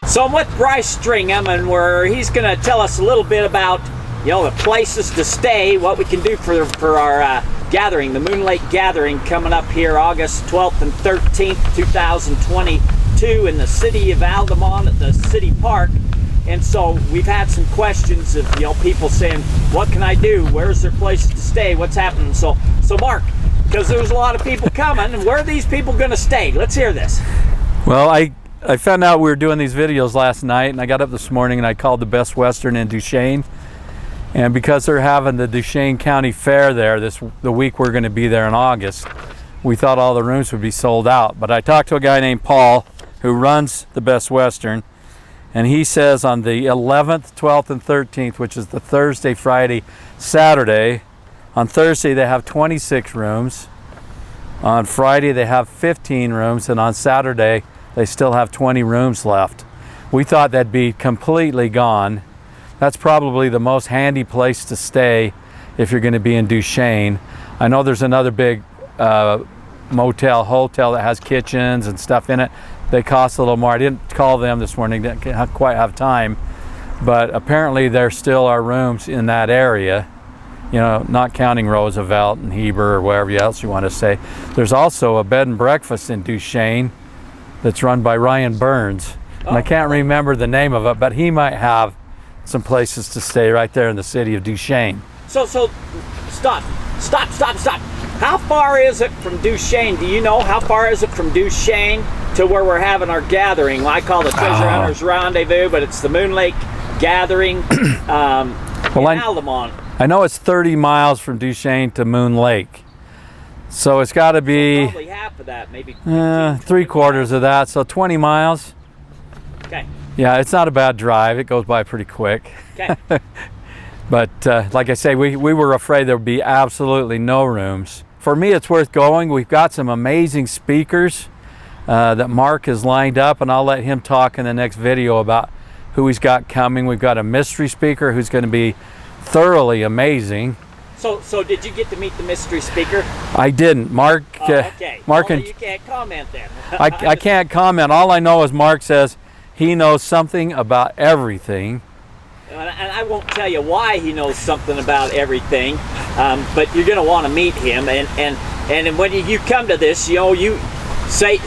So I'm with Bryce Stringham, and he's going to tell us a little bit about, the places to stay, what we can do for our gathering, the Moon Lake Gathering, coming up here August 12th and 13th, 2022 in the city of Altamont at the city park. And so we've had some questions of people saying, what can I do? Where's there places to stay? What's happening? So Mark, because there's a lot of people coming, and where are these people going to stay? Let's hear this. Well, I found out we were doing these videos last night, and I got up this morning and I called the Best Western in Duchesne. And because they're having the Duchesne County Fair there the week we're going to be there in August, we thought all the rooms would be sold out. But I talked to a guy named Paul who runs the Best Western, and he says on the 11th, 12th, and 13th, which is the Thursday, Friday, Saturday, on Thursday they have 26 rooms. On Friday they have 15 rooms, and on Saturday they still have 20 rooms left. We thought that'd be completely gone. That's probably the most handy place to stay if you're going to be in Duchesne. I know there's another big hotel that has kitchens and stuff in it. They cost a little more. I didn't call them this morning, didn't quite have time, but apparently there still are rooms in that area, not counting Roosevelt and Heber or wherever else you want to say. There's also a bed and breakfast in Duchesne that's run by Ryan Burns, and I can't remember the name of it, but he might have some places to stay right there in the city of Duchesne. So stop. How far is it from Duchesne? Do you know how far is it from Duchesne to where we're having our gathering? I call it Treasure Hunters Rendezvous, but it's the Moon Lake Gathering in Altamont. I know it's 30 miles from Duchesne to Moon Lake. So it's got to be probably half of that, maybe 3/4 of that, so 20 miles. Okay. Yeah, it's not a bad drive. It goes by pretty quick. Okay. But like I say, we were afraid there would be absolutely no rooms. For me, it's worth going. We've got some amazing speakers that Mark has lined up, and I'll let him talk in the next video about who he's got coming. We've got a mystery speaker who's going to be thoroughly amazing. So did you get to meet the mystery speaker? I didn't. Mark. Okay. Mark, you can't comment then. I can't comment. All I know is Mark says he knows something about everything. And I won't tell you why he knows something about everything, but you're going to want to meet him. And when you come to this, you say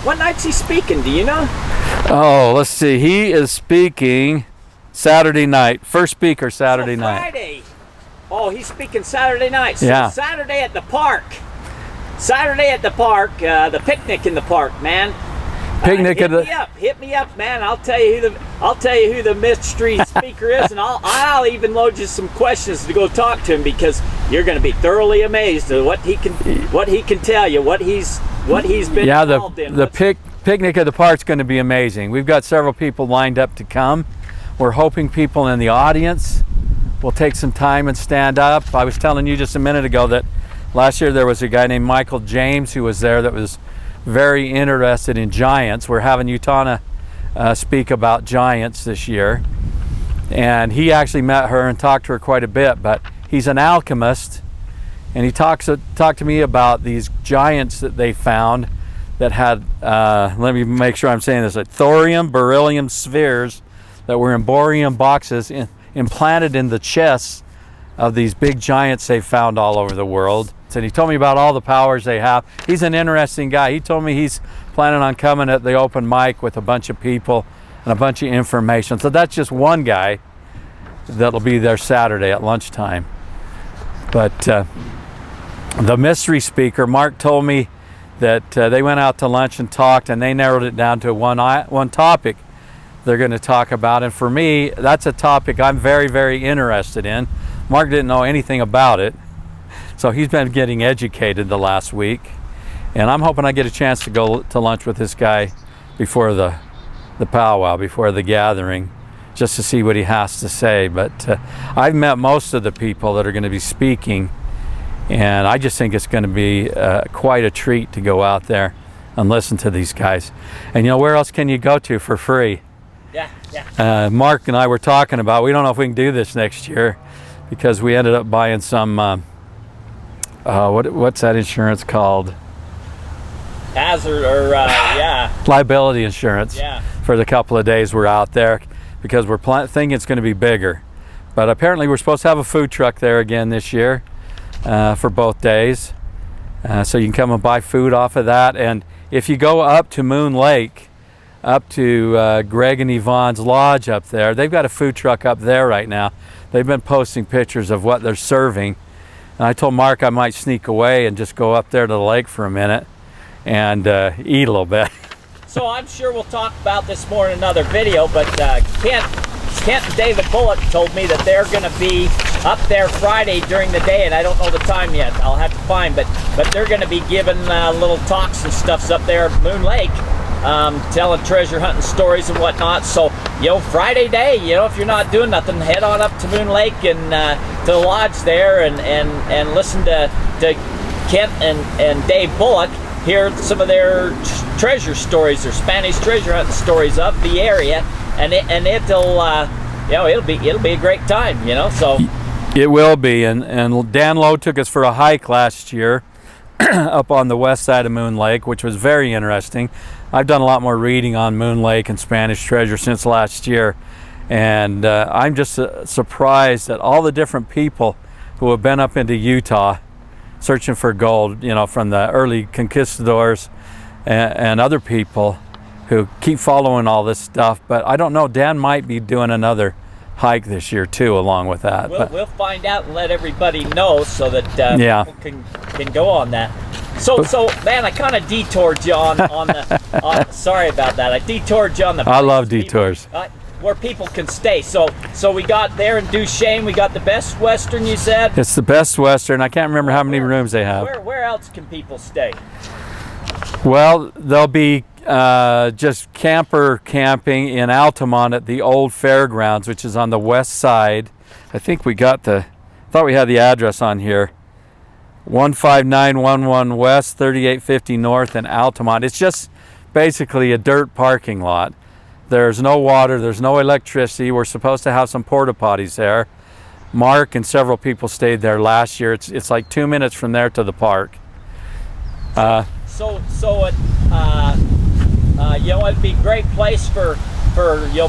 what night's he speaking? Do you know? Oh, let's see. He is speaking Saturday night. First speaker Saturday night. Friday. Oh, he's speaking Saturday night. So yeah. Saturday at the park. The picnic in the park, man. Picnic Hit me up, man. I'll tell you who the mystery speaker is, and I'll even load you some questions to go talk to him, because you're going to be thoroughly amazed at what he can tell you, what he's been involved in. The picnic at the park's going to be amazing. We've got several people lined up to come. We're hoping people in the audience will take some time and stand up. I was telling you just a minute ago that last year there was a guy named Michael James who was there that was very interested in giants. We're having Utana speak about giants this year, and he actually met her and talked to her quite a bit, but he's an alchemist, and he talked to me about these giants that they found that had let me make sure I'm saying this, like thorium beryllium spheres that were in bohrium boxes implanted in the chests of these big giants they found all over the world. And he told me about all the powers they have. He's an interesting guy. He told me he's planning on coming at the open mic with a bunch of people and a bunch of information. So that's just one guy that'll be there Saturday at lunchtime. But the mystery speaker, Mark told me that they went out to lunch and talked, and they narrowed it down to one topic they're going to talk about. And for me, that's a topic I'm very, very interested in. Mark didn't know anything about it, so he's been getting educated the last week, and I'm hoping I get a chance to go to lunch with this guy before the powwow, before the gathering, just to see what he has to say. But I've met most of the people that are going to be speaking, and I just think it's going to be quite a treat to go out there and listen to these guys. And where else can you go to for free? Yeah. Mark and I were talking about, we don't know if we can do this next year, because we ended up buying some what's that insurance called? hazard or yeah, liability insurance yeah. for the couple of days we're out there, because we're thinking it's going to be bigger. But apparently we're supposed to have a food truck there again this year for both days. So you can come and buy food off of that. And if you go up to Moon Lake, up to Greg and Yvonne's lodge up there, they've got a food truck up there right now. They've been posting pictures of what they're serving. And I told Mark I might sneak away and just go up there to the lake for a minute and eat a little bit. So I'm sure we'll talk about this more in another video, but Kent and David Bullock told me that they're going to be up there Friday during the day, and I don't know the time yet. I'll have to find, but they're going to be giving little talks and stuffs up there at Moon Lake, telling treasure hunting stories and whatnot. So, Friday day, if you're not doing nothing, head on up to Moon Lake and to the lodge there and listen to Kent and Dave Bullock, hear some of their treasure stories, their Spanish treasure hunting stories of the area, and it'll be a great time, So it will be. And Dan Lowe took us for a hike last year up on the west side of Moon Lake, which was very interesting. I've done a lot more reading on Moon Lake and Spanish treasure since last year, and I'm just surprised at all the different people who have been up into Utah searching for gold, from the early conquistadors and other people who keep following all this stuff. But I don't know, Dan might be doing another hike this year too along with that. We'll find out and let everybody know so that people can go on that. So man, I kind of detoured you on the sorry about that. I detoured you on the I love detours. Where people can stay. So we got there in Duchesne, we got the Best Western, you said? It's the Best Western. I can't remember how many rooms they have. Where else can people stay? Well, they'll be just camping in Altamont at the old fairgrounds, which is on the west side. I think we thought we had the address on here. 15911 West, 3850 North in Altamont. It's just basically a dirt parking lot. There's no water, there's no electricity. We're supposed to have some porta potties there. Mark and several people stayed there last year. It's like 2 minutes from there to the park. It'd be a great place for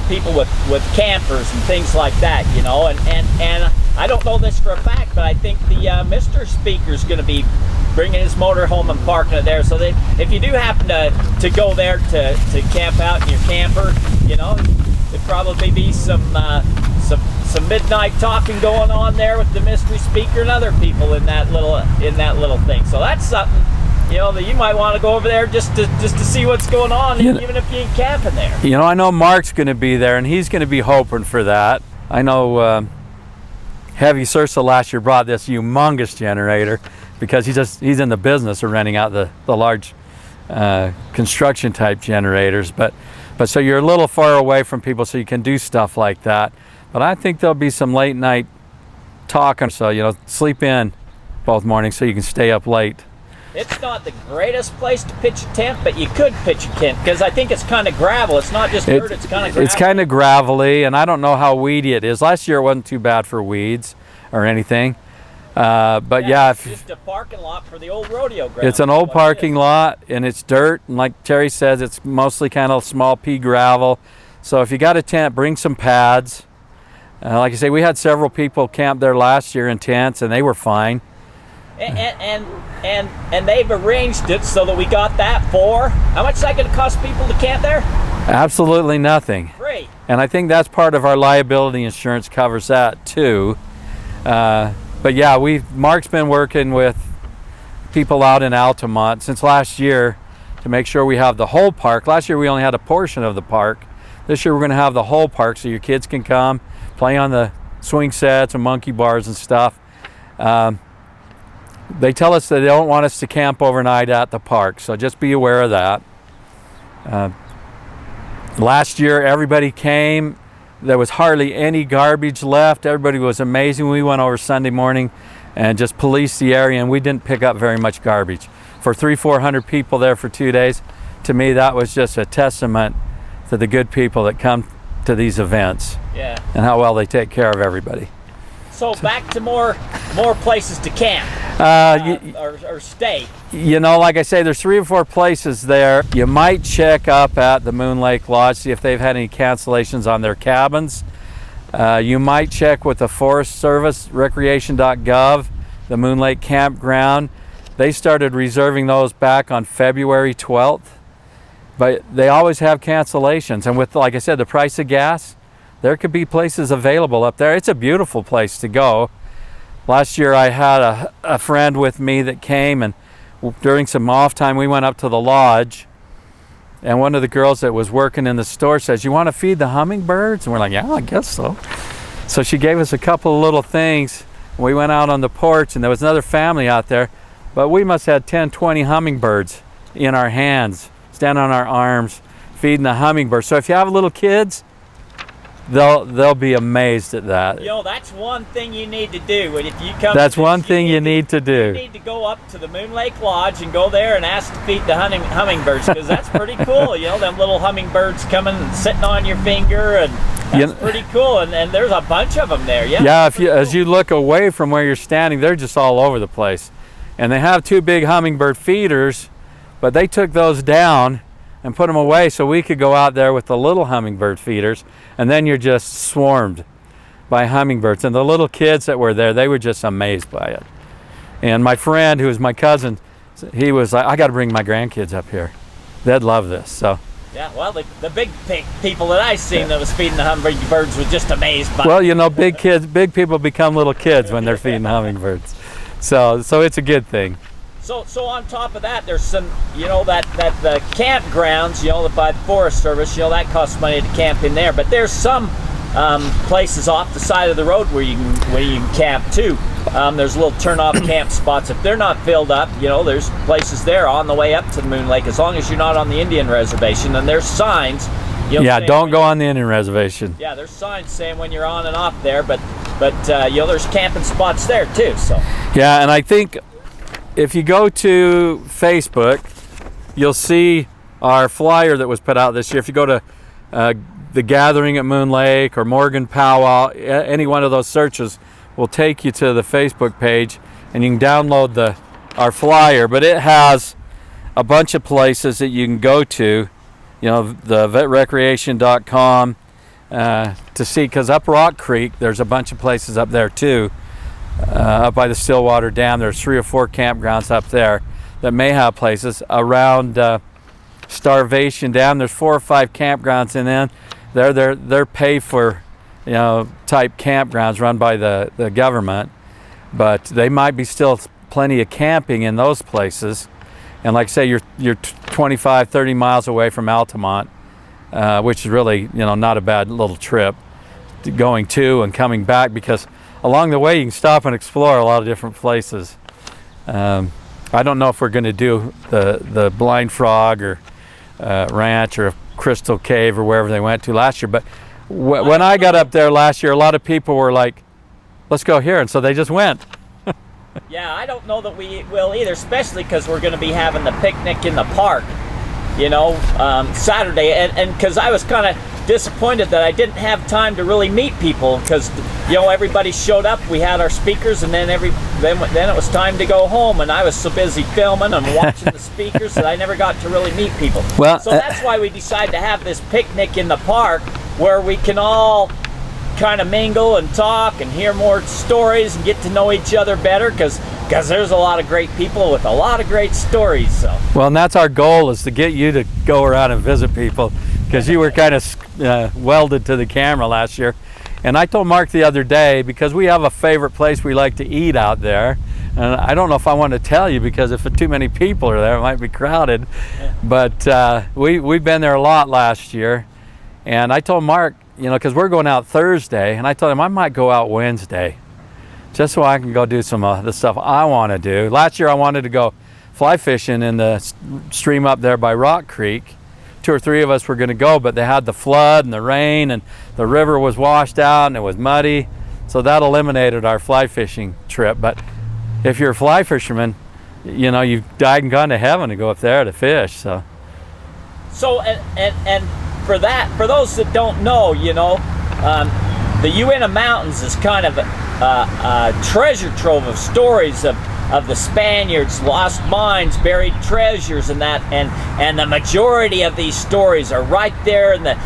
people with campers and things like that, and I don't know this for a fact, but I think the Mr. Speaker's going to be bringing his motor home and parking it there, so that if you do happen to go there to camp out in your camper, there'd probably be some midnight talking going on there with the Mystery Speaker and other people in that little thing. So that's something that you might want to go over there just to see what's going on, even if you ain't camping there. I know Mark's going to be there, and he's going to be hoping for that. I know Heavy Sursa last year brought this humongous generator because he's in the business of renting out the large construction type generators. But so you're a little far away from people, so you can do stuff like that. But I think there'll be some late night talking, so sleep in both mornings so you can stay up late. It's not the greatest place to pitch a tent, but you could pitch a tent because I think it's kind of gravel. It's not just dirt, it's kind of gravel. It's kind of gravelly, and I don't know how weedy it is. Last year it wasn't too bad for weeds or anything. But it's just a parking lot for the old rodeo ground. It's an old parking lot, and it's dirt, and like Terry says, it's mostly kind of small pea gravel. So if you got a tent, bring some pads. Like I say, we had several people camp there last year in tents, and they were fine. And they've arranged it so that we got that for how much is that going to cost people to camp there? Absolutely nothing. Free. And I think that's part of our liability insurance covers that too. But yeah, Mark's been working with people out in Altamont since last year to make sure we have the whole park. Last year we only had a portion of the park. This year we're going to have the whole park so your kids can come play on the swing sets and monkey bars and stuff. They tell us that they don't want us to camp overnight at the park, so just be aware of that. Last year everybody came. There was hardly any garbage left. Everybody was amazing. We went over Sunday morning and just policed the area, and we didn't pick up very much garbage. For 300-400 people there for 2 days, to me that was just a testament to the good people that come to these events. Yeah. And how well they take care of everybody. So back to more places to camp or stay. You know, like I say, there's 3 or 4 places there. You might check up at the Moon Lake Lodge, see if they've had any cancellations on their cabins. You might check with the Forest Service, recreation.gov, the Moon Lake Campground. They started reserving those back on February 12th, but they always have cancellations. And with, like I said, the price of gas, there could be places available up there. It's a beautiful place to go. Last year I had a friend with me that came, and during some off time we went up to the lodge, and one of the girls that was working in the store says, "You want to feed the hummingbirds?" And we're like, "Yeah, I guess so." So she gave us a couple of little things. We went out on the porch, and there was another family out there, but we must have had 10, 20 hummingbirds in our hands, standing on our arms, feeding the hummingbirds. So if you have little kids, they'll be amazed at that. You know, that's one thing you need to do. If you come, that's one thing you need to do. You need to go up to the Moon Lake Lodge and go there and ask to feed the hummingbirds, because that's pretty cool. You know, them little hummingbirds coming and sitting on your finger, and that's pretty cool. And there's a bunch of them there. Yeah. Yeah. As you look away from where you're standing, they're just all over the place. And they have 2 big hummingbird feeders, but they took those down and put them away so we could go out there with the little hummingbird feeders, and then you're just swarmed by hummingbirds. And the little kids that were there, they were just amazed by it. And my friend, who was my cousin, he was like, "I got to bring my grandkids up here. They'd love this." So yeah, well, the big people that I seen that was feeding the hummingbirds were just amazed by it. Well, you know, big people become little kids when they're feeding hummingbirds. So it's a good thing. So on top of that, there's some, you know, that the campgrounds, you know, by the Forest Service, you know, that costs money to camp in there. But there's some places off the side of the road where you can camp too. There's little turn-off camp spots. If they're not filled up, you know, there's places there on the way up to the Moon Lake, as long as you're not on the Indian reservation. And there's signs. You know, yeah, don't go on the Indian reservation. Yeah, there's signs saying when you're on and off there, but you know, there's camping spots there too. So yeah, and I think if you go to Facebook, you'll see our flyer that was put out this year. If you go to the Gathering at Moon Lake or Morgan Powwow, any one of those searches will take you to the Facebook page, and you can download our flyer. But it has a bunch of places that you can go to, you know, the vetrecreation.com to see, because up Rock Creek, there's a bunch of places up there too. Up by the Stillwater Dam, there's 3 or 4 campgrounds up there that may have places. Around Starvation Dam, there's 4 or 5 campgrounds, and then they're pay for, you know, type campgrounds run by the government, but they might be still plenty of camping in those places. And like I say, you're 25, 30 miles away from Altamont, which is really, you know, not a bad little trip going to and coming back, because along the way you can stop and explore a lot of different places. I don't know if we're going to do the Blind Frog or Ranch or Crystal Cave or wherever they went to last year, but when I got up there last year, a lot of people were like, "Let's go here," and so they just went. Yeah, I don't know that we will either, especially because we're going to be having the picnic in the park, you know, Saturday, and because I was kind of disappointed that I didn't have time to really meet people, because, you know, everybody showed up, we had our speakers, and then then it was time to go home, and I was so busy filming and watching the speakers that I never got to really meet people. Well, so that's why we decided to have this picnic in the park, where we can all kind of mingle and talk and hear more stories and get to know each other better, because there's a lot of great people with a lot of great stories. So well, and that's our goal, is to get you to go around and visit people, because you were kind of welded to the camera last year. And I told Mark the other day, because we have a favorite place we like to eat out there, and I don't know if I want to tell you, because if too many people are there, it might be crowded. Yeah. But we've been there a lot last year, and I told Mark, you know, because we're going out Thursday, and I told him I might go out Wednesday, just so I can go do some of the stuff I want to do. Last year I wanted to go fly fishing in the stream up there by Rock Creek. 2 or 3 of us were going to go, but they had the flood and the rain, and the river was washed out and it was muddy, so that eliminated our fly fishing trip. But if you're a fly fisherman, you know, you've died and gone to heaven to go up there to fish. So and for those that don't know, you know, the Uinta Mountains is kind of treasure trove of stories of the Spaniards, lost mines, buried treasures, and that, and the majority of these stories are right there in the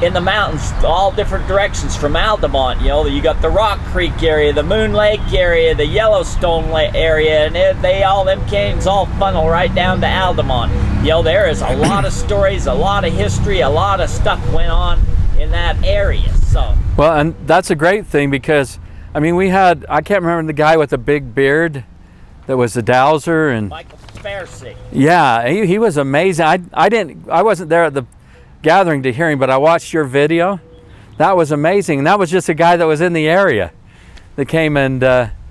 in the mountains, all different directions from Altamont. You know, you got the Rock Creek area, the Moon Lake area, the Yellowstone area, and them canyons all funnel right down to Altamont. You know, there is a lot of stories, a lot of history, a lot of stuff went on in that area. So well, and that's a great thing, because I mean, I can't remember the guy with the big beard that was the dowser, and Michael Pharisee. Yeah, he was amazing. I wasn't there at the gathering to hear him, but I watched your video. That was amazing. And that was just a guy that was in the area that came and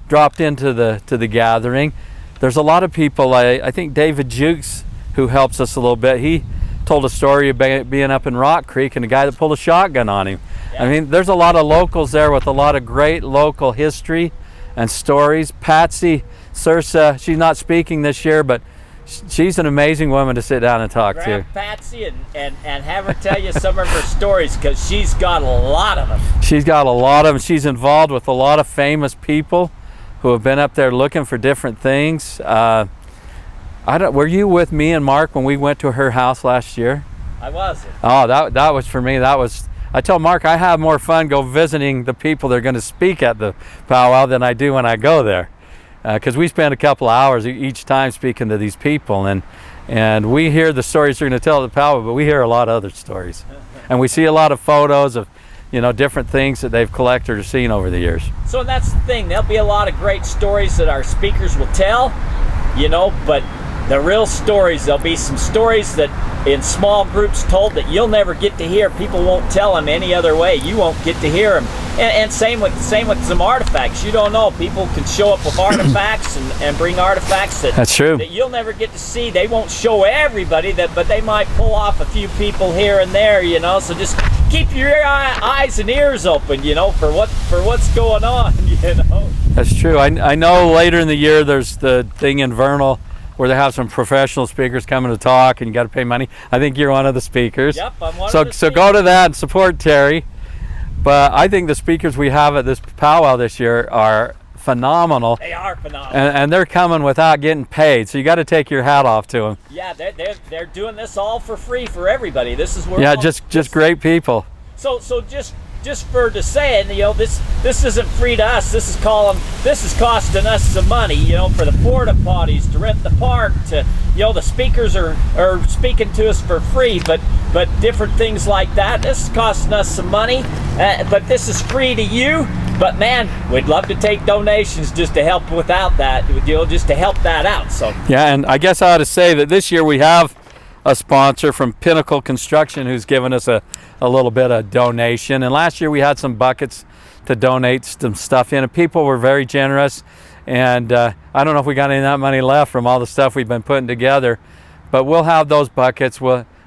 dropped into the gathering. There's a lot of people. I think David Jukes, who helps us a little bit, he told a story about being up in Rock Creek and a guy that pulled a shotgun on him. Yeah. I mean, there's a lot of locals there with a lot of great local history and stories. Patsy Sursa, she's not speaking this year, but she's an amazing woman to sit down and talk to. Patsy and have her tell you some of her stories, because she's got a lot of them. She's got a lot of them. She's involved with a lot of famous people who have been up there looking for different things. Were you with me and Mark when we went to her house last year? I wasn't. Oh, that was for me. I told Mark I have more fun go visiting the people that are going to speak at the powwow than I do when I go there, because we spend a couple of hours each time speaking to these people, and we hear the stories they're going to tell at the powwow, but we hear a lot of other stories, and we see a lot of photos of, you know, different things that they've collected or seen over the years. So that's the thing. There'll be a lot of great stories that our speakers will tell, you know, but the real stories, there'll be some stories that in small groups told that you'll never get to hear. People won't tell them any other way. You won't get to hear them. And same with some artifacts. You don't know. People can show up with artifacts and bring artifacts that's true, that you'll never get to see. They won't show everybody but they might pull off a few people here and there, you know. So just keep your eyes and ears open, you know, for what's going on, you know. That's true. I know later in the year there's the thing in Vernal where they have some professional speakers coming to talk, and you got to pay money. I think you're one of the speakers. Yep, I'm one of the speakers. So go to that and support Terry. But I think the speakers we have at this powwow this year are phenomenal. They are phenomenal. And they're coming without getting paid, so you got to take your hat off to them. Yeah, they're doing this all for free for everybody. This is where just great people. So just for to saying, you know, this isn't free to us. This is costing us some money, you know, for the porta potties, to rent the park, to, you know, the speakers are speaking to us for free, but different things like that. This is costing us some money, but this is free to you. But man, we'd love to take donations just to help without that, you know, just to help that out. So yeah, and I guess I ought to say that this year we have a sponsor from Pinnacle Construction who's given us a little bit of donation, and last year we had some buckets to donate some stuff in, and people were very generous, and I don't know if we got any of that money left from all the stuff we've been putting together, but we'll have those buckets.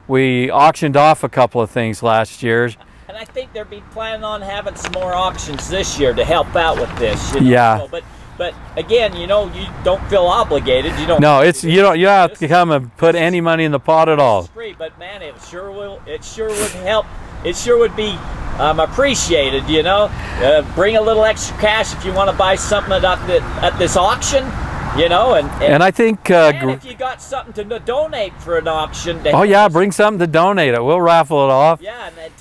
We auctioned off a couple of things last year, and I think they'll be planning on having some more auctions this year to help out with this, you know? Yeah. So, but again, you know, you don't feel obligated. You don't. No, you have to come and put any money in the pot at all. It's free, but man, it sure would help. It sure would be appreciated, you know. Bring a little extra cash if you want to buy something at this auction, you know. And I think and if you got something to donate for an auction. Bring something to donate it. We'll raffle it off. Yeah, and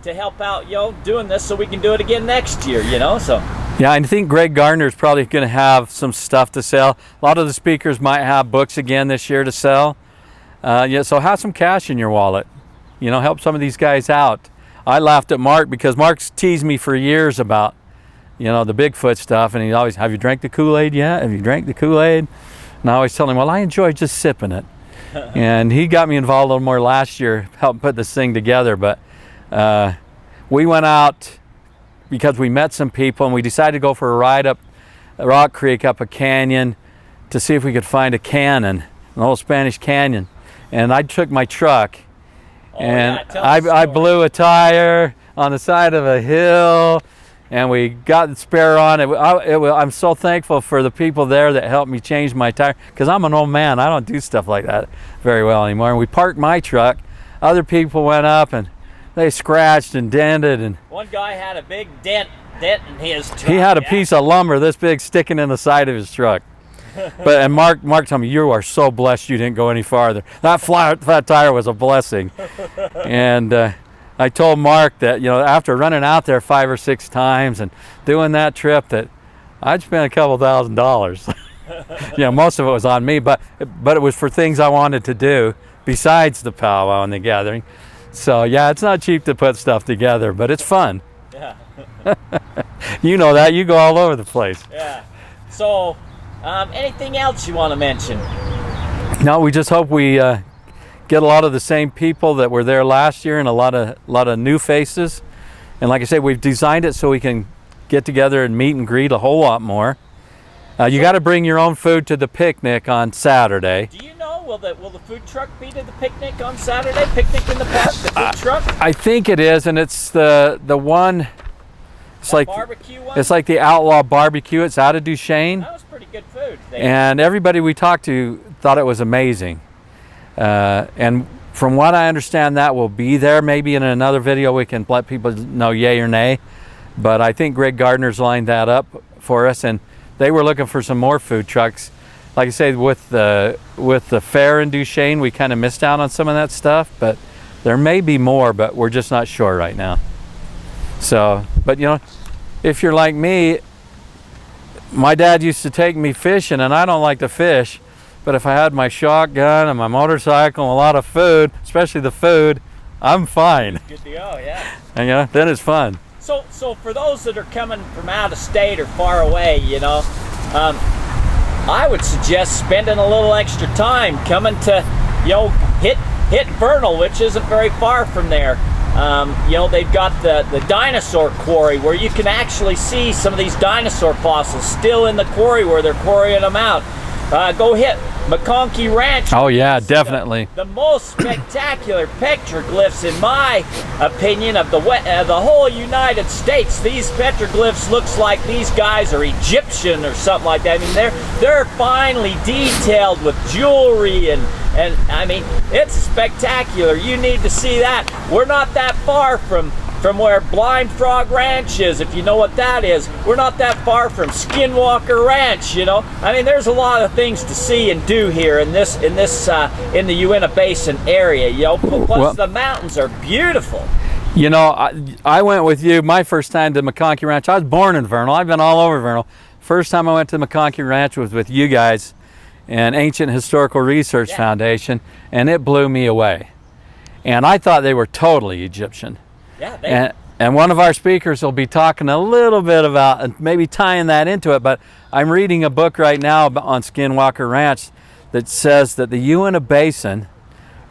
to help out, you know, doing this so we can do it again next year, you know. So. Yeah, I think Greg Gardner's probably going to have some stuff to sell. A lot of the speakers might have books again this year to sell. So have some cash in your wallet. You know, help some of these guys out. I laughed at Mark because Mark's teased me for years about, you know, the Bigfoot stuff, and he always, have you drank the Kool-Aid yet? Have you drank the Kool-Aid? And I always tell him, well, I enjoy just sipping it. And he got me involved a little more last year, helped put this thing together. But we went out because we met some people, and we decided to go for a ride up Rock Creek, up a canyon, to see if we could find a cannon, an old Spanish canyon. And I took my truck, and I blew a tire on the side of a hill, and we got the spare on. I'm so thankful for the people there that helped me change my tire, because I'm an old man. I don't do stuff like that very well anymore. And we parked my truck. Other people went up, and they scratched and dented, and one guy had a big dent dent in his truck. He had a piece of lumber this big sticking in the side of his truck. And Mark told me, you are so blessed you didn't go any farther. That flat tire was a blessing. And I told Mark that, you know, after running out there 5 or 6 times and doing that trip, that I'd spent a couple $1,000s. You know, most of it was on me, but it was for things I wanted to do besides the powwow and the gathering. So yeah, it's not cheap to put stuff together, but it's fun. Yeah. You know that. You go all over the place. Yeah. So, anything else you want to mention? No, we just hope we get a lot of the same people that were there last year and a lot of new faces. And like I said, we've designed it so we can get together and meet and greet a whole lot more. You got to bring your own food to the picnic on Saturday. Do you know, will the food truck be to the picnic on Saturday? Picnic in the park, the food truck? I think it is, and it's the one. It's like barbecue one? It's like the Outlaw Barbecue. It's out of Duchesne. That was pretty good food. And everybody we talked to thought it was amazing. And from what I understand, that will be there. Maybe in another video we can let people know yay or nay. But I think Greg Gardner's lined that up for us, and they were looking for some more food trucks. Like I said, with the fair in Duchesne, we kind of missed out on some of that stuff, but there may be more, but we're just not sure right now. So, but you know, if you're like me, my dad used to take me fishing, and I don't like to fish, but if I had my shotgun and my motorcycle and a lot of food, especially the food, I'm fine. Good to go, yeah. And yeah, then it's fun. So for those that are coming from out of state or far away, you know, I would suggest spending a little extra time coming to, you know, hit Vernal, which isn't very far from there. You know, they've got the dinosaur quarry where you can actually see some of these dinosaur fossils still in the quarry where they're quarrying them out. Go hit McConkey Ranch. Oh yeah, definitely. The most spectacular petroglyphs, in my opinion, of the whole United States. These petroglyphs looks like these guys are Egyptian or something like that. I mean, they're finely detailed with jewelry and I mean, it's spectacular. You need to see that. We're not that far from where Blind Frog Ranch is, if you know what that is. We're not that far from Skinwalker Ranch, you know. I mean, there's a lot of things to see and do here in the Uinta Basin area, you know. Plus, the mountains are beautiful. You know, I went with you my first time to McConkey Ranch. I was born in Vernal. I've been all over Vernal. First time I went to McConkey Ranch was with you guys and Ancient Historical Research Foundation, and it blew me away. And I thought they were totally Egyptian. Yeah, and one of our speakers will be talking a little bit about and maybe tying that into it, but I'm reading a book right now on Skinwalker Ranch that says that the Uinta Basin,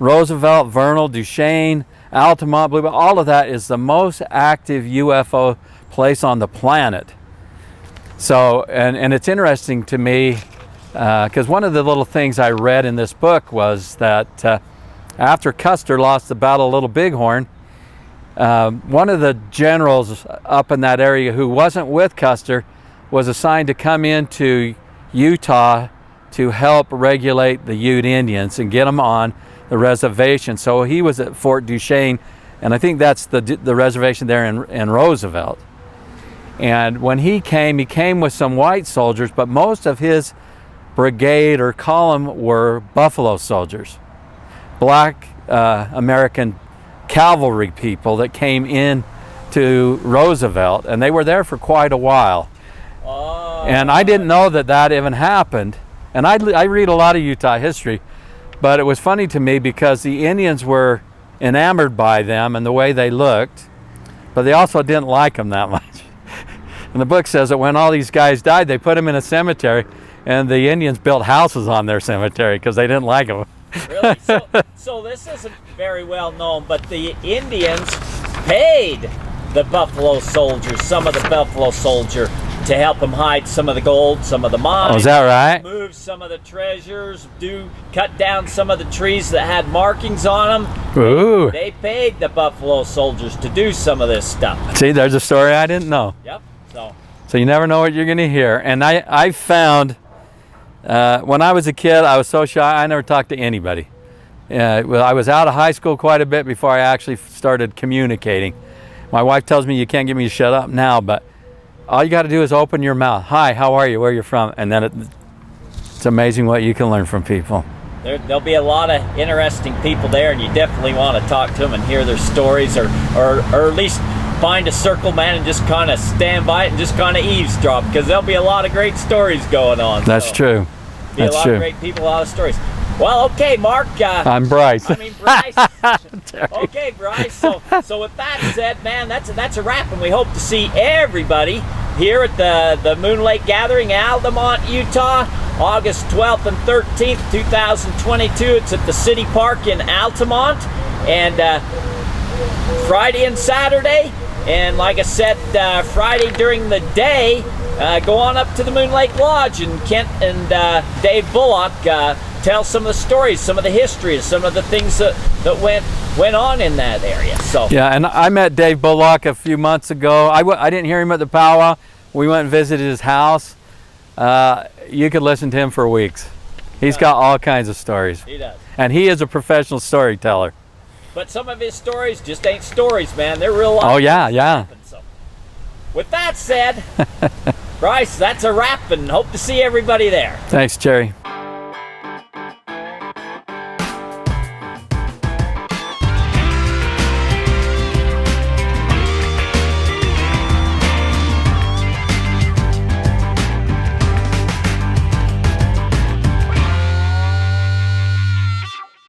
Roosevelt, Vernal, Duchesne, Altamont, Blue, all of that is the most active UFO place on the planet. So, and it's interesting to me because one of the little things I read in this book was that after Custer lost the Battle of Little Bighorn, one of the generals up in that area who wasn't with Custer was assigned to come into Utah to help regulate the Ute Indians and get them on the reservation. So he was at Fort Duchesne, and I think that's the reservation there in Roosevelt. And when he came with some white soldiers, but most of his brigade or column were Buffalo soldiers, black American cavalry people that came in to Roosevelt, and they were there for quite a while. Oh. And I didn't know that even happened. And I read a lot of Utah history, but it was funny to me because the Indians were enamored by them and the way they looked, but they also didn't like them that much. And the book says that when all these guys died, they put them in a cemetery, and the Indians built houses on their cemetery because they didn't like them. Really? So this isn't very well known, but the Indians paid the Buffalo soldiers, some of the Buffalo soldier, to help them hide some of the gold, some of the mines. Oh, is that right? Move some of the treasures, cut down some of the trees that had markings on them. Ooh. They paid the Buffalo soldiers to do some of this stuff. See, there's a story I didn't know. Yep. So you never know what you're going to hear. And I found, when I was a kid, I was so shy, I never talked to anybody. Well, I was out of high school quite a bit before I actually started communicating. My wife tells me you can't get me to shut up now, but all you got to do is open your mouth. Hi, how are you? Where you're from? And then it's amazing what you can learn from people. There'll be a lot of interesting people there, and you definitely want to talk to them and hear their stories, or at least find a circle, man, and just kind of stand by it and just kind of eavesdrop, because there'll be a lot of great stories going on. That's true. Be a lot of great people, a lot of stories. Well, okay, Mark. I'm Bryce. Bryce. Okay, Bryce. So with that said, man, that's a wrap, and we hope to see everybody here at the Moon Lake Gathering, Altamont, Utah, August 12th and 13th, 2022. It's at the City Park in Altamont, and Friday and Saturday. And like I said, Friday during the day, go on up to the Moon Lake Lodge, and Kent and Dave Bullock tell some of the stories, some of the history, some of the things that went on in that area. So yeah, and I met Dave Bullock a few months ago. I didn't hear him at the powwow. We went and visited his house. You could listen to him for weeks. He's got all kinds of stories. He does. And he is a professional storyteller. But some of his stories just ain't stories, man. They're real life. Oh yeah, yeah. So, with that said, Bryce, that's a wrap, and hope to see everybody there. Thanks, Jerry.